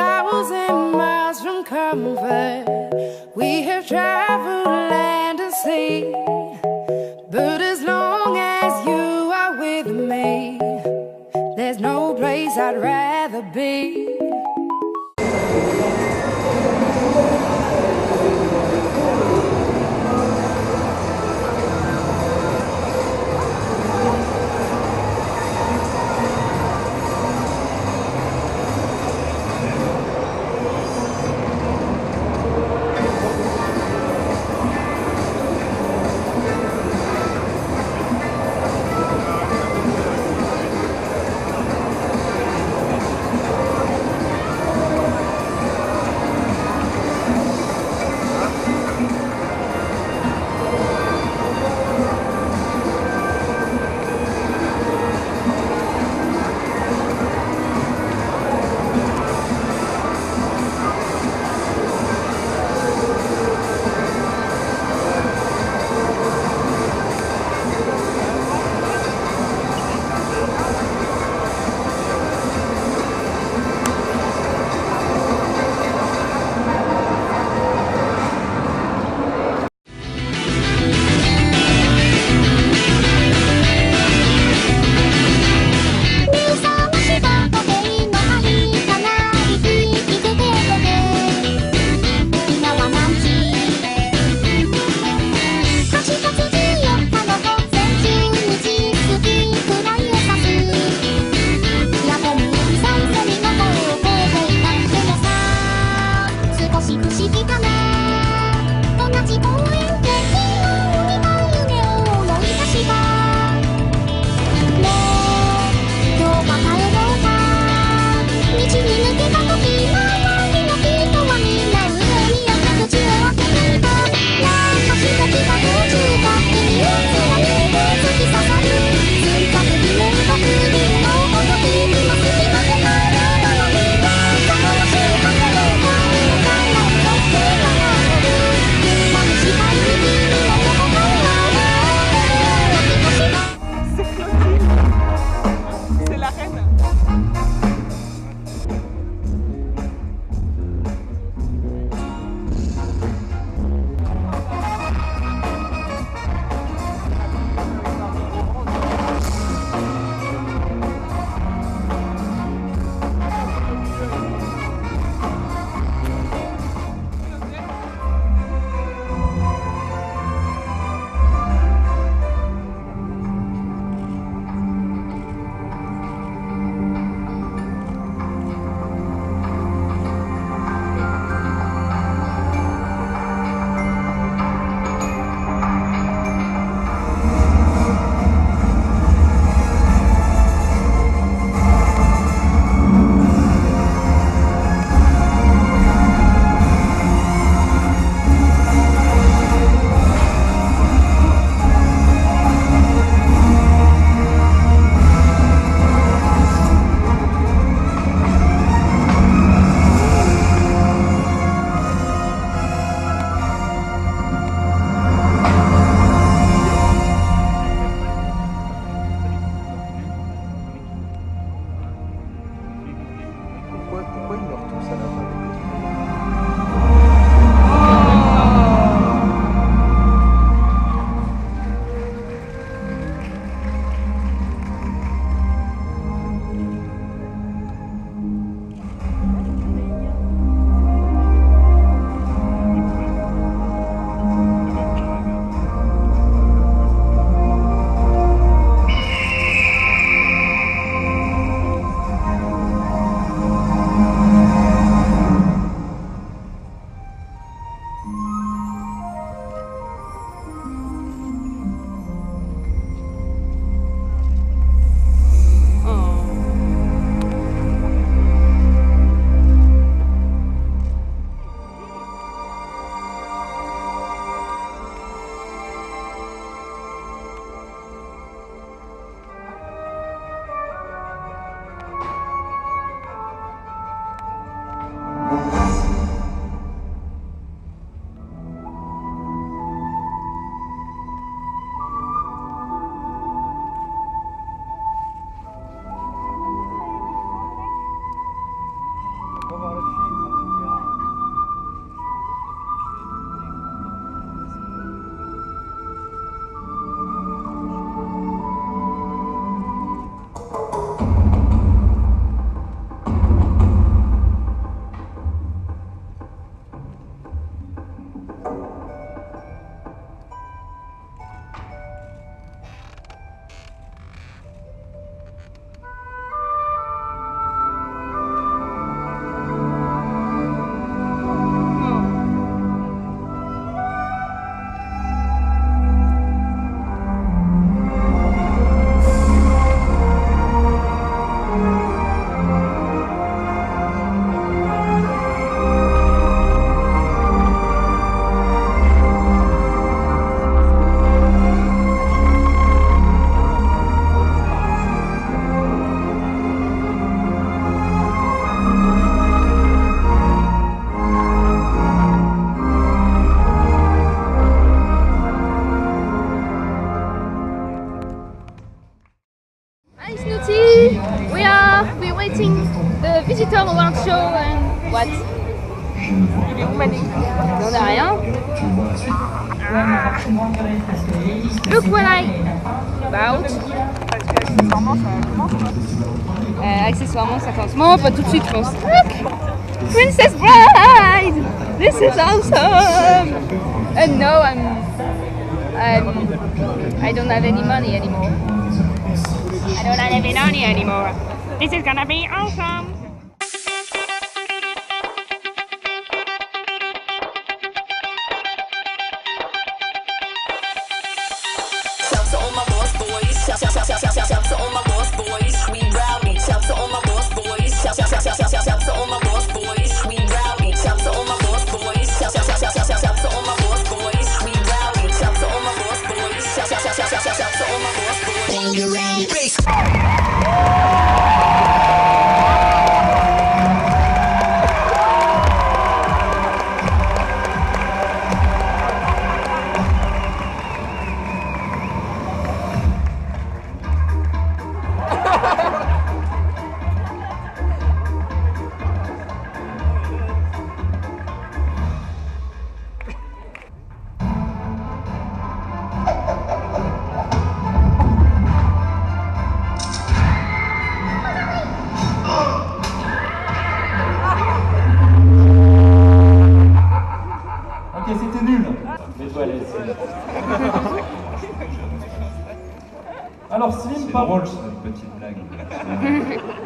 1,000 miles from comfort. We have traveled land and sea, but as long as you are with me, there's no place I'd rather be. What? Il est où Mani? On n'a rien. Look what I about. Accessoirement, ça commence. Accessoirement, ça commence. Non, pas tout de suite, je pense. Look! Princess Bride! This is awesome! No, I don't have any money anymore. I don't have any money anymore. This is gonna be awesome! Shout to all my boss boys. Shout to all my boss boys. We rowdy. Shout to all my boss boys. Shout to all my boss boys. We rowdy. Shout to all my boss boys. Shout to all my boss boys. We rowdy. Shout to all my boss boys. Shout to all my boss boys. When you're ready, bass. C'était nul. Les toilettes. Alors Slim, C'est pas drôle, c'est une petite blague.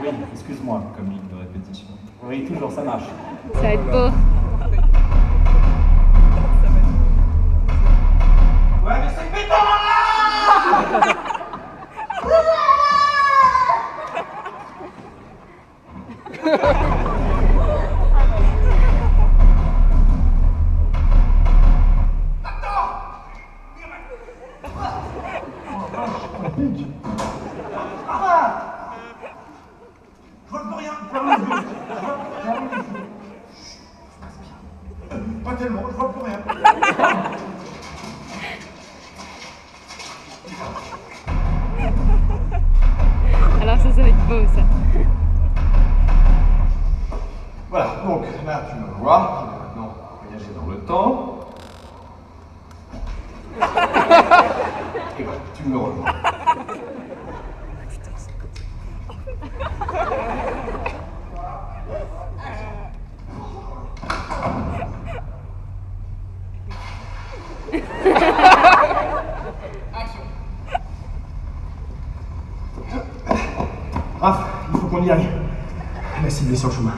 Oui, excuse-moi, comme ligne de répétition. Oui, toujours, ça marche. Ça va être beau. Ouais, mais c'est pétant là. Je vois plus rien. Pas tellement, je vois plus rien. Alors ça va être beau ça. Voilà, donc là tu me vois, je vais maintenant voyager dans le temps. Et voilà, tu me rejoins. Raph, il faut qu'on y aille. La cible est sur le chemin.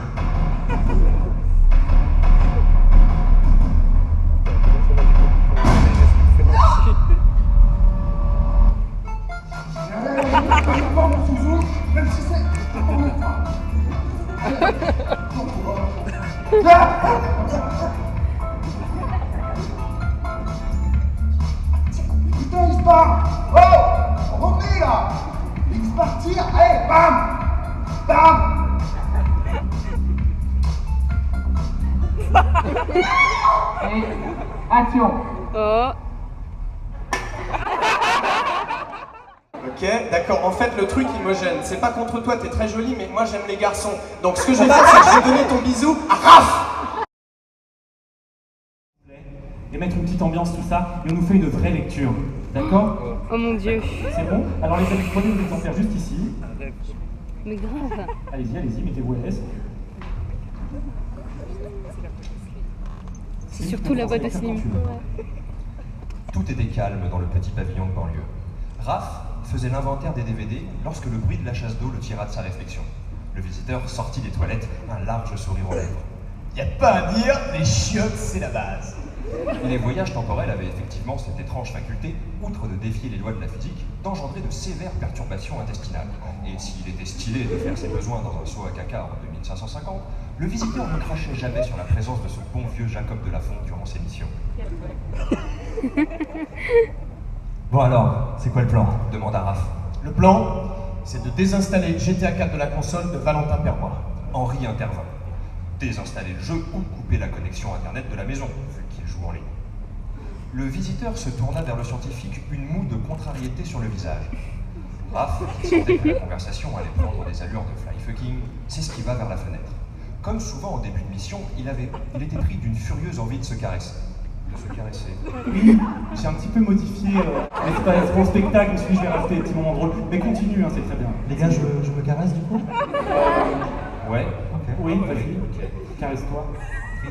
Même si c'est pour une fois. Putain, il se barre. Oh, revenez là. Il se partir. Allez, bam, bam. Action. Oh. Ok, d'accord. En fait, le truc qui me gêne, c'est pas contre toi, t'es très jolie, mais moi j'aime les garçons. Donc ce que je vais faire, c'est que je vais donner ton bisou à Raph. Et mettre une petite ambiance, tout ça, et on nous fait une vraie lecture. D'accord? Oh mon dieu. C'est bon? Alors les amis, prenez vos exemplaires juste ici. Mais grave. Allez-y, allez-y, mettez-vous à l'aise. C'est surtout la voix de Slim. Tout était calme dans le petit pavillon de banlieue. Raph faisait l'inventaire des DVD lorsque le bruit de la chasse d'eau le tira de sa réflexion. Le visiteur sortit des toilettes, un large sourire aux lèvres. Y a pas à dire, les chiottes c'est la base. Les voyages temporels avaient effectivement cette étrange faculté, outre de défier les lois de la physique, d'engendrer de sévères perturbations intestinales. Et s'il était stylé de faire ses besoins dans un seau à caca en 2550, le visiteur ne crachait jamais sur la présence de ce bon vieux Jacob de Lafont durant ses missions. Bon alors, c'est quoi le plan? Demanda Raph. Le plan, c'est de désinstaller GTA 4 de la console de Valentin Perrois. Henri intervint. Désinstaller le jeu ou couper la connexion internet de la maison, vu qu'il joue en ligne. Le visiteur se tourna vers le scientifique, une moue de contrariété sur le visage. Raph, qui sentait que la conversation allait prendre des allures de fly fucking, s'esquiva vers la fenêtre. Comme souvent en début de mission, il était pris d'une furieuse envie de se caresser. De se caresser. Oui, j'ai un petit peu modifié l'espace mon spectacle, je me suis dit je vais rajouter des petits moments drôles. Mais continue, hein, c'est très bien. Les gars, je me caresse du coup? Ouais. Ok. Oui, vas-y, caresse-toi.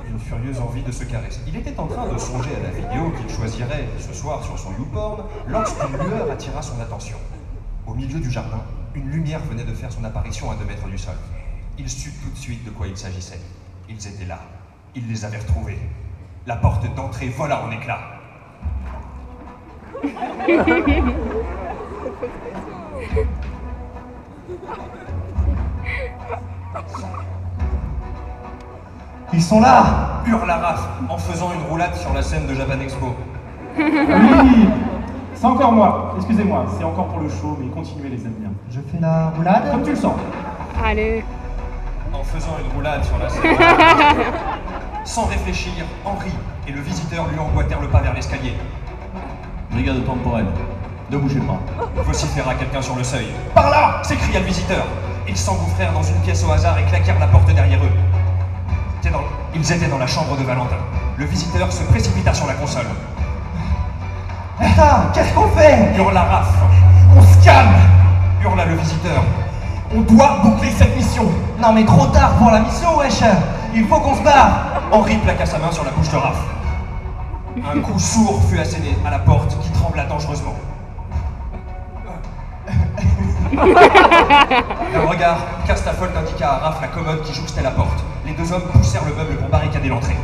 D'une furieuse envie de se caresser. Il était en train de songer à la vidéo qu'il choisirait ce soir sur son YouPorn lorsqu'une lueur attira son attention. Au milieu du jardin, une lumière venait de faire son apparition à 2 mètres du sol. Il sut tout de suite de quoi il s'agissait. Ils étaient là. Il les avait retrouvés. La porte d'entrée vola en éclats. Ils sont là! Hurla Raph en faisant une roulade sur la scène de Japan Expo. Oui, c'est encore moi, excusez-moi, c'est encore pour le show, mais continuez les amis. Je fais la roulade? Comme tu le sens. Allez. En faisant une roulade sur la scène. Sans réfléchir, Henri et le visiteur lui emboîtèrent le pas vers l'escalier. Brigade temporelle, ne bougez pas. Vociféra quelqu'un sur le seuil. Par là! S'écria le visiteur. Ils s'engouffrèrent dans une pièce au hasard et claquèrent la porte derrière eux. Ils étaient dans la chambre de Valentin. Le visiteur se précipita sur la console. Putain, qu'est-ce qu'on fait? Hurla Raph. On se calme! Hurla le visiteur. On doit boucler cette mission. Non mais trop tard pour la mission, wesh! Il faut qu'on se barre! Henri plaqua sa main sur la bouche de Raph. Un coup sourd fut asséné à la porte qui trembla dangereusement. D'un regard, Castafold indiqua à Raph la commode qui jouxtait la porte. Les 2 hommes poussèrent le meuble pour barricader l'entrée.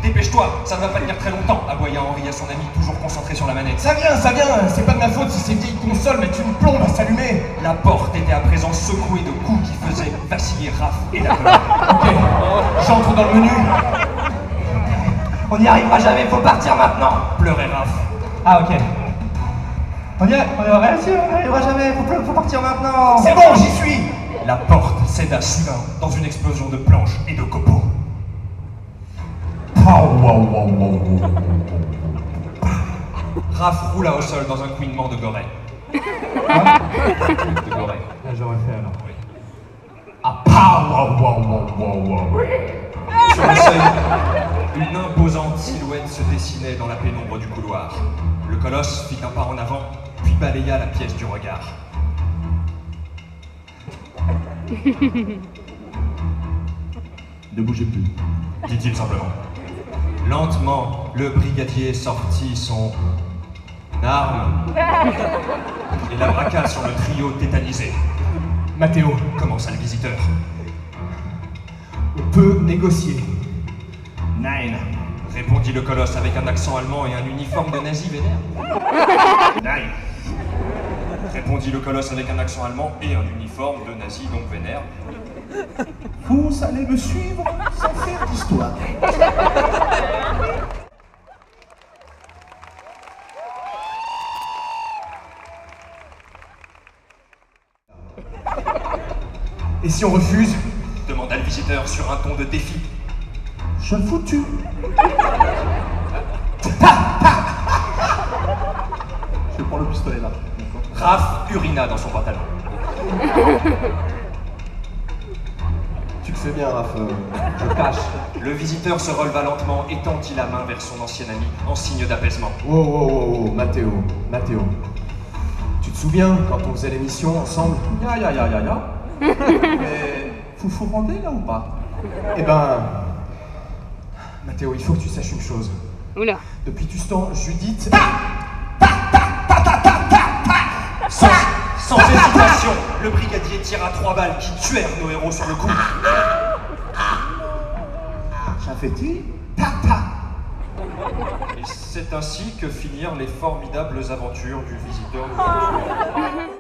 Dépêche-toi, ça ne va pas tenir très longtemps, aboya Henri à son ami, toujours concentré sur la manette. Ça vient, c'est pas de ma faute si ces vieilles consoles mettent une plombe à s'allumer. La porte était à présent secouée de coups qui faisaient vaciller Raph et la commode. Ok, j'entre dans le menu. On n'y arrivera jamais, faut partir maintenant! Pleurait Raph. Ah ok. On va réussir, on n'y arrivera jamais, faut partir maintenant! C'est bon, j'y suis. La porte céda soudain dans une explosion de planches et de copeaux. Raph roula au sol dans un couinement de gorée. De gorée. J'aurais fait alors. Sur le seuil, une imposante silhouette se dessinait dans la pénombre du couloir. Le colosse fit un pas en avant, puis balaya la pièce du regard. Ne bougez plus. Dit-il simplement. Lentement, le brigadier sortit son arme et la braqua sur le trio tétanisé. Mathéo, Commença le visiteur. on peut négocier. Nein. Répondit le colosse avec un accent allemand et un uniforme de nazi vénère. Nein. Répondit le colosse avec un accent allemand et un uniforme de nazi donc vénère. Vous allez me suivre sans faire d'histoire. Et si on refuse? Demanda le visiteur sur un ton de défi. Je foutu. Je prends le pistolet là. Raph urina dans son pantalon. Tu le fais bien, Raph. Je cache. Le visiteur se releva lentement et tendit la main vers son ancien ami en signe d'apaisement. Wow, Mathéo. Tu te souviens quand on faisait l'émission ensemble? Ya. Mais vous rendez là ou pas? Eh ben... Mathéo, il faut que tu saches une chose. Oula. Depuis tout ce temps, Judith... Sans hésitation, le brigadier tira 3 balles qui tuèrent nos héros sur le coup. Ça fait-il? Et c'est ainsi que finirent les formidables aventures du visiteur du futur.